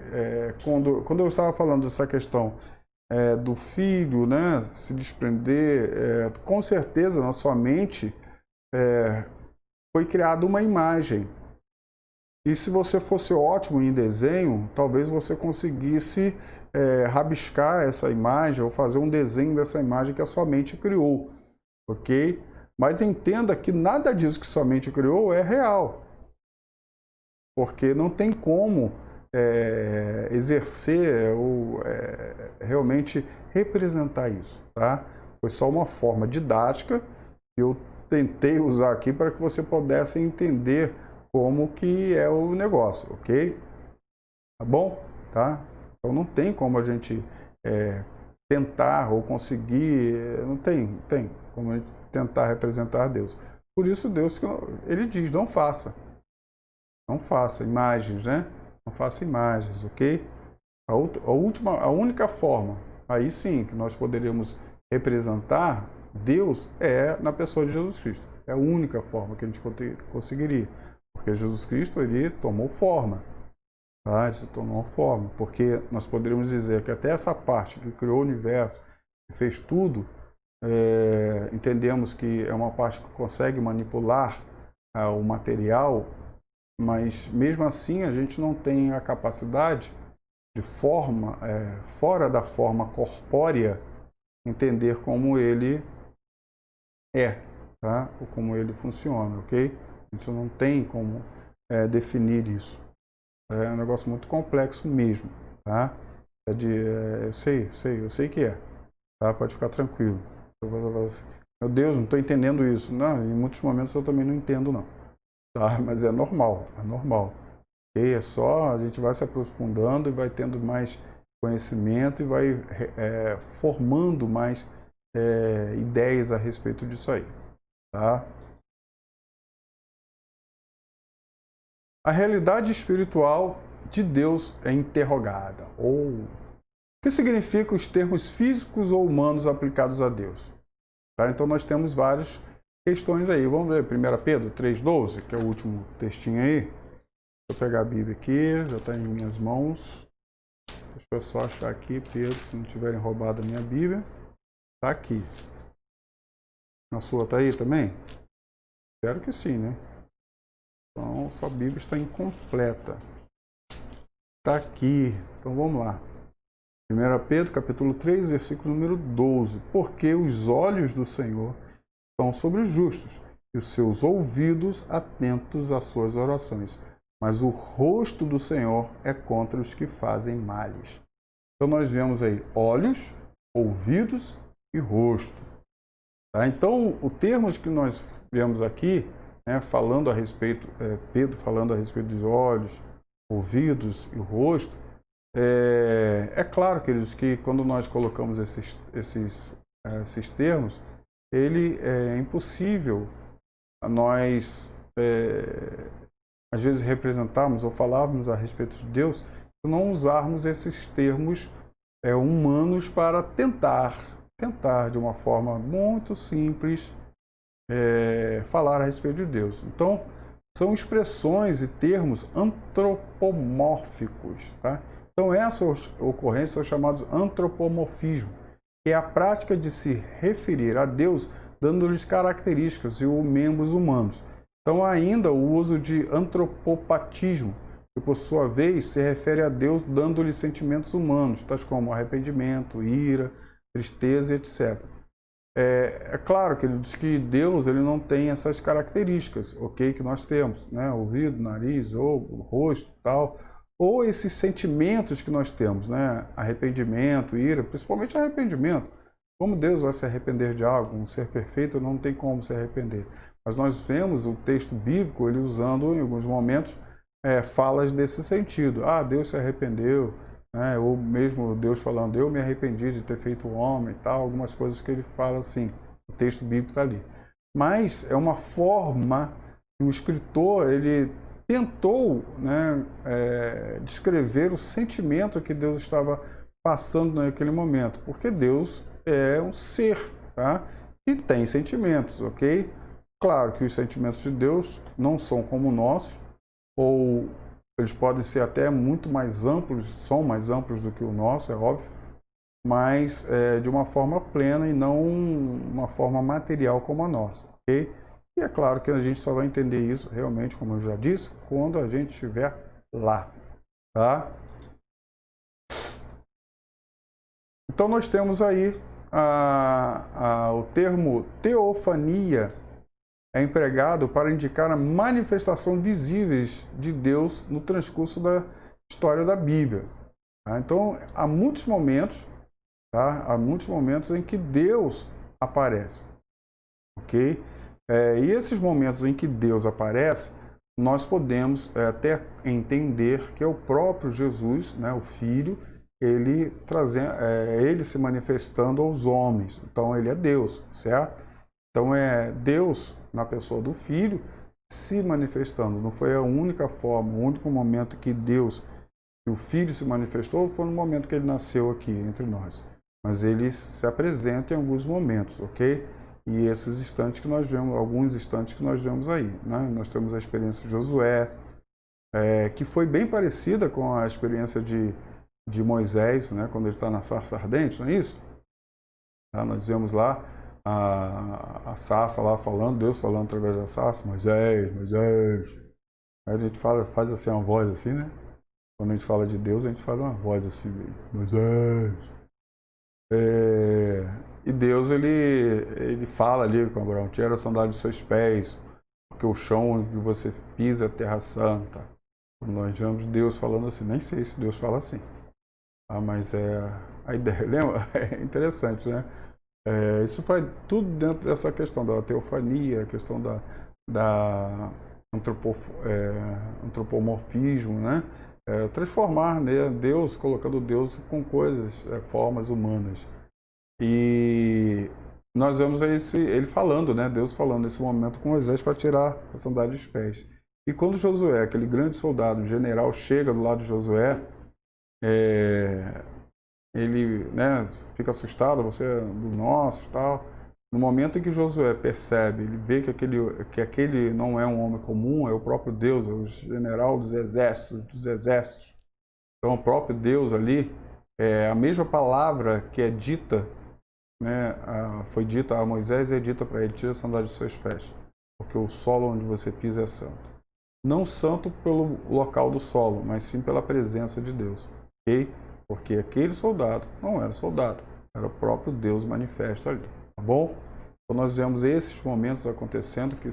S1: quando eu estava falando dessa questão do filho, né, se desprender, com certeza na sua mente foi criada uma imagem. E se você fosse ótimo em desenho, talvez você conseguisse rabiscar essa imagem ou fazer um desenho dessa imagem que a sua mente criou, ok? Mas entenda que nada disso que sua mente criou é real. Porque não tem como exercer ou realmente representar isso, tá? Foi só uma forma didática que eu tentei usar aqui para que você pudesse entender como que é o negócio, ok? Tá bom? Tá? Então não tem como a gente tentar ou conseguir, não tem como a gente tentar representar Deus. Por isso Deus, ele diz, não faça imagens, né? Não faça imagens, ok? A única forma, aí sim, que nós poderíamos representar Deus é na pessoa de Jesus Cristo. É a única forma que a gente conseguiria. Porque Jesus Cristo, ele tomou forma. Tá? Ele se tornou forma. Porque nós poderíamos dizer que até essa parte que criou o universo, que fez tudo, entendemos que é uma parte que consegue manipular o material, mas mesmo assim a gente não tem a capacidade de forma, fora da forma corpórea, entender como ele é, tá? Ou como ele funciona, ok? A gente não tem como definir isso. É um negócio muito complexo mesmo, tá? Eu sei que é, tá? Pode ficar tranquilo. Meu Deus, não estou entendendo isso. Não, em muitos momentos eu também não entendo, não. Tá? Mas é normal, é normal. E é só, a gente vai se aprofundando e vai tendo mais conhecimento e vai formando mais ideias a respeito disso aí, tá? A realidade espiritual de Deus é interrogada, ou o que significam os termos físicos ou humanos aplicados a Deus? Tá? Então nós temos várias questões aí. Vamos ver 1 Pedro 3,12, que é o último textinho aí. Vou pegar a Bíblia aqui, já está em minhas mãos. Deixa eu só achar aqui, Pedro, se não tiverem roubado a minha Bíblia. Está aqui. Na sua está aí também? Espero que sim, né? Então, sua Bíblia está incompleta. Está aqui. Então, vamos lá. 1 Pedro, capítulo 3, versículo número 12. Porque os olhos do Senhor estão sobre os justos, e os seus ouvidos atentos às suas orações. Mas o rosto do Senhor é contra os que fazem males. Então nós vemos aí olhos, ouvidos e rosto. Tá? Então, o termo que nós vemos aqui, né, falando a respeito, Pedro falando a respeito dos olhos, ouvidos e o rosto, é claro, queridos, que quando nós colocamos esses termos, ele é impossível a nós, às vezes, representarmos ou falarmos a respeito de Deus se não usarmos esses termos humanos para tentar de uma forma muito simples falar a respeito de Deus. Então, são expressões e termos antropomórficos, tá? Então, essa ocorrência são chamados antropomorfismo, que é a prática de se referir a Deus dando-lhes características e membros humanos. Então, ainda o uso de antropopatismo, que por sua vez se refere a Deus dando-lhe sentimentos humanos, tais como arrependimento, ira, tristeza, etc. É claro, queridos, que Deus ele não tem essas características, ok, que nós temos, né? Ouvido, nariz, ou rosto, tal, ou esses sentimentos que nós temos, né? Arrependimento, ira, principalmente arrependimento. Como Deus vai se arrepender de algo? Um ser perfeito não tem como se arrepender. Mas nós vemos o texto bíblico ele usando em alguns momentos falas desse sentido. Ah, Deus se arrependeu. Ou mesmo Deus falando, eu me arrependi de ter feito o homem e tal, algumas coisas que ele fala assim, o texto bíblico está ali. Mas é uma forma que o escritor ele tentou descrever o sentimento que Deus estava passando naquele momento, porque Deus é um ser, tá? E tem sentimentos, ok? Claro que os sentimentos de Deus não são como o nosso, ou eles podem ser até muito mais amplos, são mais amplos do que o nosso, é óbvio, mas de uma forma plena e não uma forma material como a nossa, ok? E é claro que a gente só vai entender isso realmente, como eu já disse, quando a gente estiver lá, tá? Então nós temos aí o termo teofania, é empregado para indicar a manifestação visíveis de Deus no transcurso da história da Bíblia. Tá? Então, há muitos momentos, tá? Há muitos momentos em que Deus aparece, ok? E esses momentos em que Deus aparece, nós podemos até entender que é o próprio Jesus, né, o Filho, ele ele se manifestando aos homens. Então ele é Deus, certo? Então é Deus na pessoa do Filho se manifestando. Não foi a única forma, o único momento que o Filho se manifestou foi no momento que ele nasceu aqui entre nós. Mas ele se apresenta em alguns momentos, ok? E esses instantes que nós vemos, alguns instantes que nós vemos aí, né? Nós temos a experiência de Josué, que foi bem parecida com a experiência de Moisés, né? Quando ele está na sarça ardente, não é isso? Nós vemos lá a sarça lá falando, Deus falando através da sarça, Moisés, Moisés. Aí a gente faz assim uma voz assim, né? Quando a gente fala de Deus, a gente faz uma voz assim, Moisés. E Deus, ele fala ali com Abraão, tira a sandália dos seus pés, porque o chão onde você pisa é terra santa. Nós vemos Deus falando assim, nem sei se Deus fala assim. Mas é a ideia, lembra? É interessante, né? Isso faz tudo dentro dessa questão da teofania, a questão da antropomorfismo, né? Transformar, né, Deus, colocando Deus com coisas, formas humanas. E nós vemos ele falando, né, Deus falando nesse momento com Moisés para tirar a sandália dos pés. E quando Josué, aquele grande soldado, general, chega do lado de Josué, ele, né, fica assustado, você é do nosso, tal. No momento em que Josué percebe, ele vê que aquele não é um homem comum, é o próprio Deus, é o general dos exércitos. Então, o próprio Deus ali, a mesma palavra que é dita, né, foi dita a Moisés, é dita para ele, tira a sandália dos seus pés, porque o solo onde você pisa é santo. Não santo pelo local do solo, mas sim pela presença de Deus, ok? Porque aquele soldado não era soldado, era o próprio Deus manifesto ali, tá bom? Então nós vemos esses momentos acontecendo que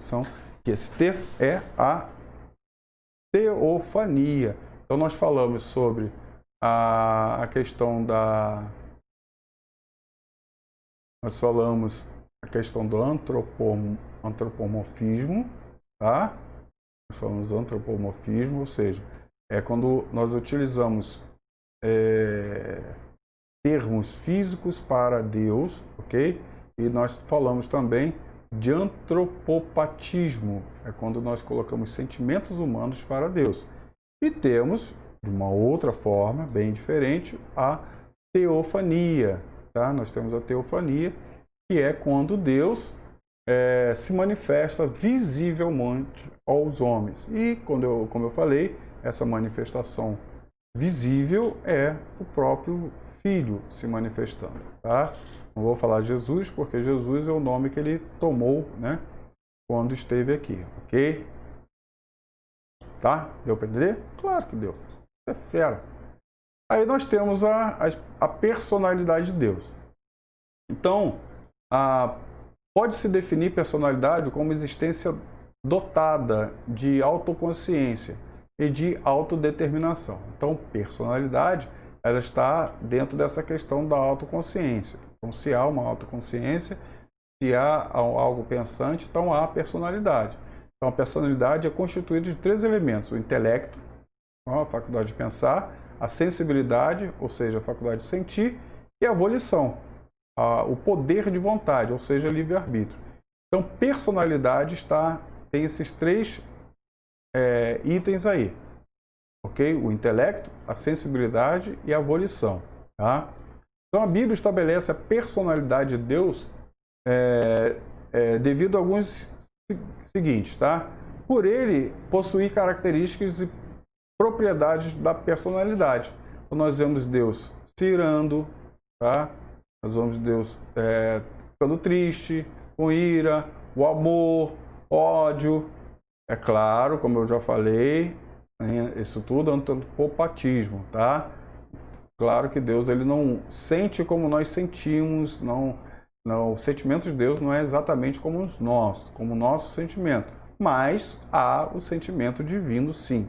S1: esse é a teofania. Então nós falamos sobre a questão nós falamos a questão do antropomorfismo, tá? Nós falamos antropomorfismo, ou seja, é quando nós utilizamos termos físicos para Deus, ok? E nós falamos também de antropopatismo, é quando nós colocamos sentimentos humanos para Deus. E temos, de uma outra forma, bem diferente, a teofania, tá? Nós temos a teofania, que é quando Deus se manifesta visivelmente aos homens. E, como eu falei, essa manifestação visível é o próprio Filho se manifestando, tá? Não vou falar Jesus, porque Jesus é o nome que ele tomou, né, quando esteve aqui, ok? Tá? Deu para entender? Claro que deu. É fera. Aí nós temos a personalidade de Deus. Então, pode-se definir personalidade como existência dotada de autoconsciência e de autodeterminação. Então, personalidade, ela está dentro dessa questão da autoconsciência. Então, se há uma autoconsciência, se há algo pensante, então há personalidade. Então, a personalidade é constituída de 3 elementos: o intelecto, a faculdade de pensar, a sensibilidade, ou seja, a faculdade de sentir, e a volição, o poder de vontade, ou seja, livre-arbítrio. Então, personalidade tem esses 3 itens aí, ok? O intelecto, a sensibilidade e a volição, tá? Então, a Bíblia estabelece a personalidade de Deus devido a alguns seguintes, tá? Por ele possuir características e propriedades da personalidade. Então, nós vemos Deus se irando, tá? Nós vemos Deus ficando triste, com ira, o amor, ódio. É claro, como eu já falei, isso tudo é antropopatismo, tá? Claro que Deus, ele não sente como nós sentimos, o sentimento de Deus não é exatamente como o nosso sentimento, mas há o sentimento divino, sim,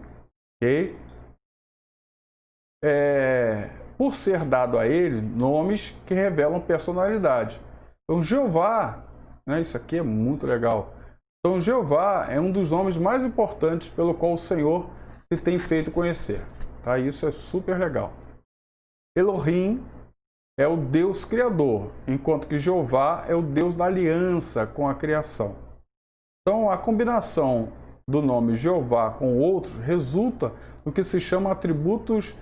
S1: ok? Por ser dado a ele nomes que revelam personalidade. Então, Jeová, né, isso aqui é muito legal. Então, Jeová é um dos nomes mais importantes pelo qual o Senhor se tem feito conhecer. Tá? Isso é super legal. Elohim é o Deus criador, enquanto que Jeová é o Deus da aliança com a criação. Então, a combinação do nome Jeová com outros resulta no que se chama atributos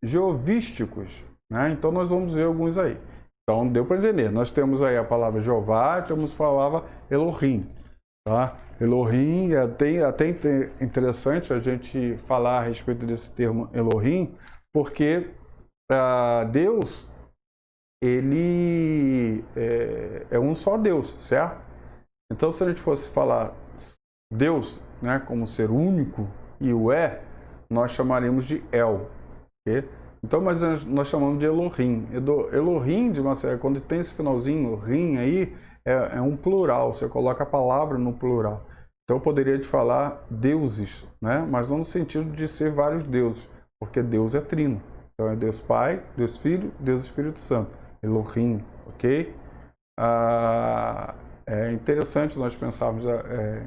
S1: jeovísticos. Né? Então, nós vamos ver alguns aí. Então, deu para entender. Nós temos aí a palavra Jeová e temos a palavra Elohim. Tá? Elohim é até interessante a gente falar a respeito desse termo Elohim, porque Deus, ele é um só Deus, certo? Então, se a gente fosse falar Deus, né, como ser único e o nós chamaríamos de El. Okay? Então, mas nós chamamos de Elohim. Elohim, quando tem esse finalzinho, Rim aí, é um plural, você coloca a palavra no plural. Então, eu poderia te falar deuses, né? Mas não no sentido de ser vários deuses, porque Deus é trino. Então, é Deus Pai, Deus Filho, Deus Espírito Santo. Elohim, ok? É interessante nós pensarmos,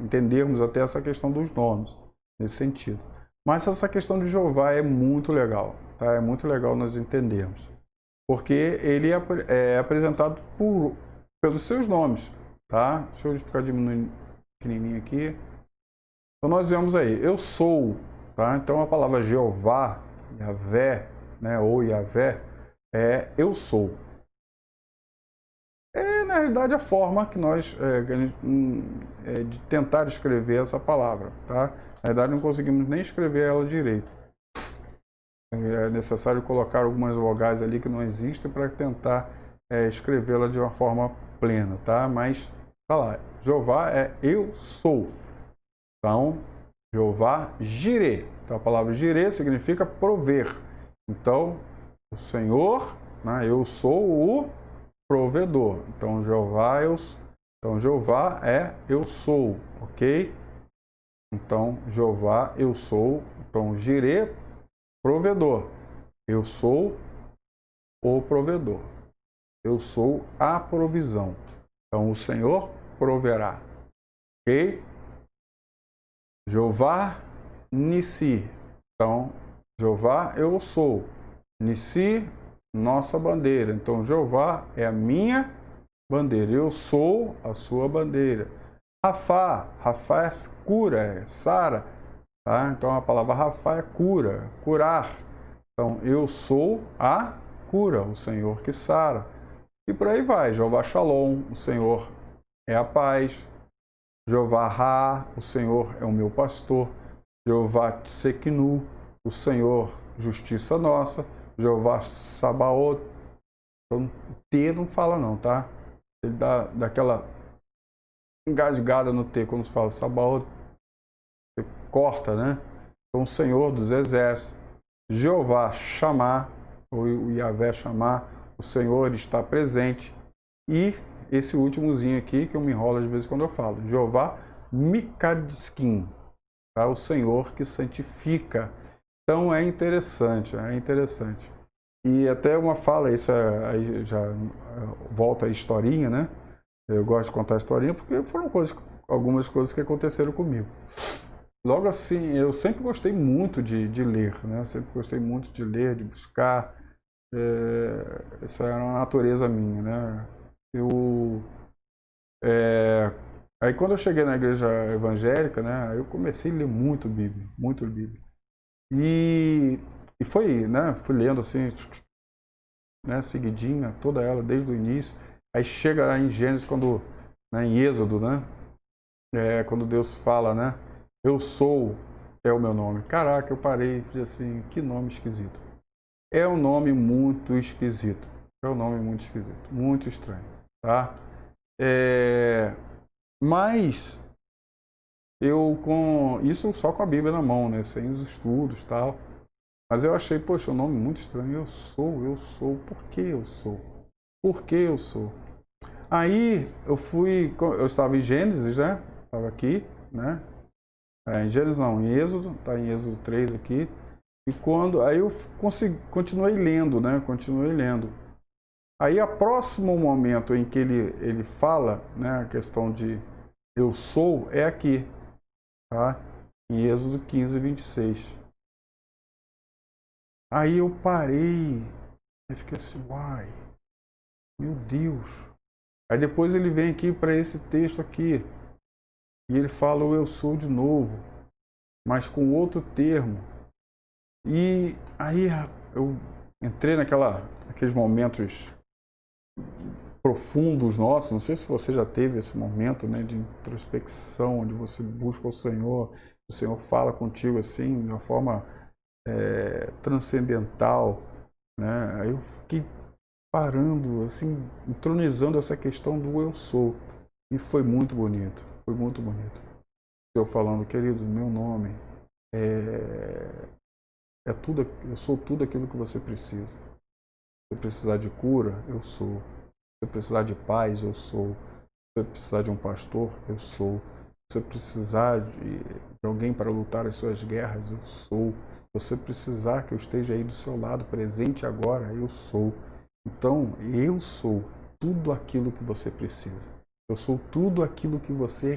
S1: entendermos até essa questão dos nomes, nesse sentido. Mas essa questão de Jeová é muito legal, tá? É muito legal nós entendermos. Porque ele é apresentado pelos seus nomes, tá? Deixa eu ficar diminuindo pequenininho aqui. Então nós vemos aí, eu sou, tá? Então a palavra Jeová, Yahvé, né? Ou Yahvé, é eu sou. Na realidade, a forma que nós de tentar escrever essa palavra, tá? Na verdade, não conseguimos nem escrever ela direito. É necessário colocar algumas vogais ali que não existem para tentar escrevê-la de uma forma plena, tá? Mas, tá lá, Jeová é eu sou. Então, Jeová Jireh. Então, a palavra Jireh significa prover. Então, o Senhor, né, eu sou o provedor. Então, Jeová é eu sou, ok? Então, Jeová, eu sou. Então, Jireh, provedor. Eu sou o provedor. Eu sou a provisão. Então, o Senhor proverá. Ok? Jeová, Nissi. Então, Jeová, eu sou. Nissi, nossa bandeira. Então, Jeová é a minha bandeira. Eu sou a sua bandeira. Rafá é cura, é Sara. Tá? Então, a palavra Rafá é cura, curar. Então, eu sou a cura, o Senhor que sara. E por aí vai. Jeová Shalom, o Senhor é a paz. Jeová Ra, o Senhor é o meu pastor. Jeová Tseknu, o Senhor, justiça nossa. Jeová Sabaoth. Então, T não fala não, tá? Ele dá aquela engasgada no T quando se fala Sabaoth. Você corta, né? Então, o Senhor dos exércitos. Jeová Chamar, ou Yahvé Chamar, o Senhor está presente. E esse últimozinho aqui, que eu me enrolo às vezes quando eu falo. Jeová Mikadiskim, tá? O Senhor que santifica. Então é interessante, é interessante. E até uma fala, isso aí já volta a historinha, né? Eu gosto de contar a historinha porque foram algumas coisas que aconteceram comigo. Logo assim, eu sempre gostei muito de ler, né? Sempre gostei muito de ler, de buscar. Isso era uma natureza minha, né? Aí quando eu cheguei na igreja evangélica, né? Eu comecei a ler muito Bíblia, muito Bíblia. E foi, né? Fui lendo assim, né? Seguidinha, toda ela, desde o início. Aí chega lá em Gênesis, né? Em Êxodo, né? Quando Deus fala, né? Eu sou, é o meu nome. Caraca, eu parei e fiz assim, que nome esquisito. É um nome muito esquisito. É um nome muito esquisito, muito estranho, tá? Mas isso só com a Bíblia na mão, né? Sem os estudos e tal. Mas eu achei, poxa, um nome muito estranho. Eu sou. Por que eu sou? Por que eu sou? Aí eu estava em Gênesis, né? Estava aqui, né? Em Gênesis não, em Êxodo, está em Êxodo 3 aqui. Aí eu continuei lendo, né? Continuei lendo. Aí, a próximo momento em que ele fala, né, a questão de eu sou é aqui, tá? Em Êxodo 15, 26. Aí eu parei e fiquei assim, uai, meu Deus. Aí depois ele vem aqui para esse texto aqui e ele fala o eu sou de novo, mas com outro termo. E aí eu entrei naqueles momentos profundos nossos. Não sei se você já teve esse momento, né, de introspecção, onde você busca o Senhor fala contigo assim, de uma forma transcendental, né? Aí eu fiquei parando, assim, entronizando essa questão do eu sou. E foi muito bonito, foi muito bonito. Eu falando, querido, meu nome é tudo, eu sou tudo aquilo que você precisa. Se você precisar de cura, eu sou. Se você precisar de paz, eu sou. Se você precisar de um pastor, eu sou. Se você precisar de alguém para lutar as suas guerras, eu sou. Se você precisar que eu esteja aí do seu lado, presente agora, eu sou. Então, eu sou tudo aquilo que você precisa. Eu sou tudo aquilo que você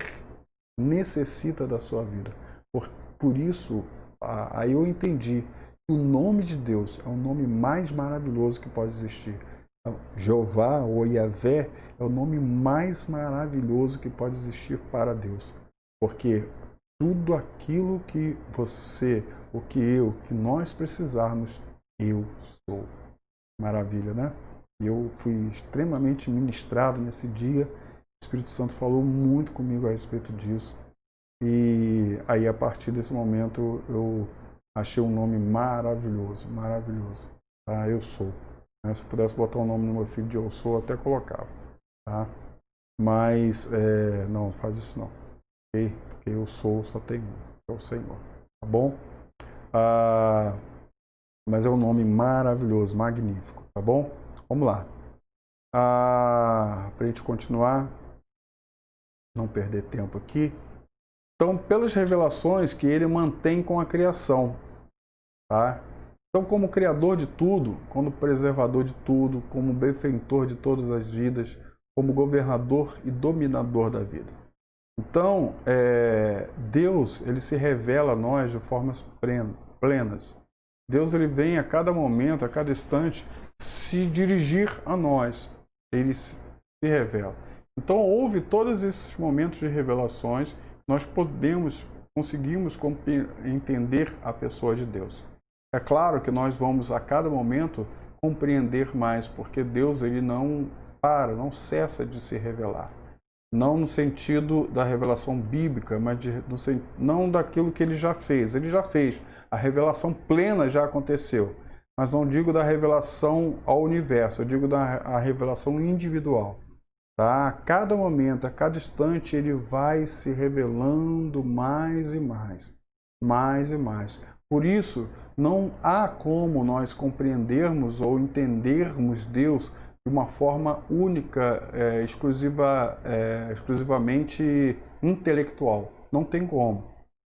S1: necessita da sua vida. Por isso, aí eu entendi que o nome de Deus é o nome mais maravilhoso que pode existir. Jeová ou Yahvé é o nome mais maravilhoso que pode existir para Deus. Porque tudo aquilo que você, o que eu, que nós precisarmos, eu sou. Maravilha, né? Eu fui extremamente ministrado nesse dia. O Espírito Santo falou muito comigo a respeito disso. E aí, a partir desse momento, eu achei um nome maravilhoso, maravilhoso. Tá? Eu sou. Se eu pudesse botar o nome no meu filho de eu sou, eu até colocava. Tá? Mas, não faz isso não. Okay? Porque eu sou, só tem um, que é o Senhor. Tá bom? Mas é um nome maravilhoso, magnífico. Tá bom? Vamos lá. Para a gente continuar, não perder tempo aqui. Então, pelas revelações que ele mantém com a criação, tá? Então, como criador de tudo, como preservador de tudo, como benfeitor de todas as vidas, como governador e dominador da vida. Então, Deus, ele se revela a nós de formas plenas. Deus, ele vem a cada momento, a cada instante, se dirigir a nós. Ele se revela. Então, houve todos esses momentos de revelações. Nós conseguimos entender a pessoa de Deus. É claro que nós vamos a cada momento compreender mais, porque Deus ele não não cessa de se revelar. Não no sentido da revelação bíblica, mas não daquilo que ele já fez. Ele já fez. A revelação plena já aconteceu. Mas não digo da revelação ao universo, eu digo da revelação individual. Tá? A cada momento, a cada instante, ele vai se revelando mais e mais, mais e mais. Por isso, não há como nós compreendermos ou entendermos Deus de uma forma única, exclusivamente intelectual. Não tem como,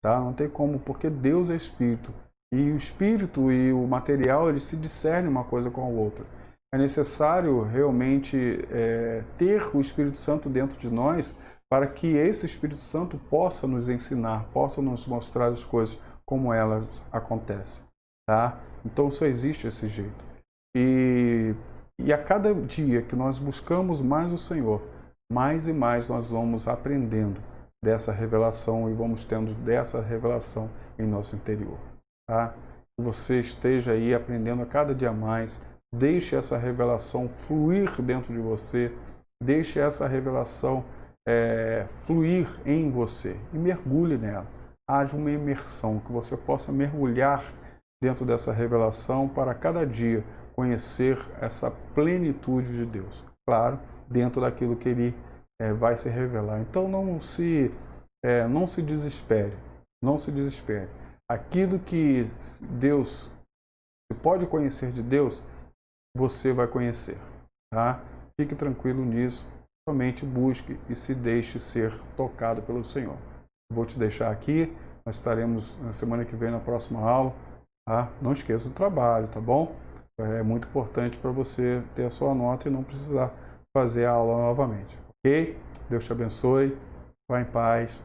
S1: tá? Não tem como, porque Deus é Espírito. E o Espírito e o material, eles se discernem uma coisa com a outra. É necessário realmente ter o Espírito Santo dentro de nós para que esse Espírito Santo possa nos ensinar, possa nos mostrar as coisas como elas acontecem. Tá? Então só existe esse jeito. E a cada dia que nós buscamos mais o Senhor, mais e mais nós vamos aprendendo dessa revelação e vamos tendo dessa revelação em nosso interior. Tá? Que você esteja aí aprendendo a cada dia mais. Deixe essa revelação fluir dentro de você. Deixe essa revelação fluir em você e mergulhe nela. Haja uma imersão, que você possa mergulhar dentro dessa revelação para cada dia conhecer essa plenitude de Deus. Claro, dentro daquilo que Ele vai se revelar. Então não se desespere, não se desespere. Aquilo que Deus, você pode conhecer de Deus, você vai conhecer, tá? Fique tranquilo nisso, somente busque e se deixe ser tocado pelo Senhor. Vou te deixar aqui, nós estaremos na semana que vem na próxima aula, tá? Não esqueça do trabalho, tá bom? É muito importante para você ter a sua nota e não precisar fazer a aula novamente, ok? Deus te abençoe, vá em paz,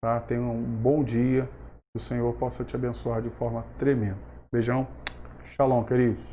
S1: tá? Tenha um bom dia, que o Senhor possa te abençoar de forma tremenda. Beijão, shalom, queridos.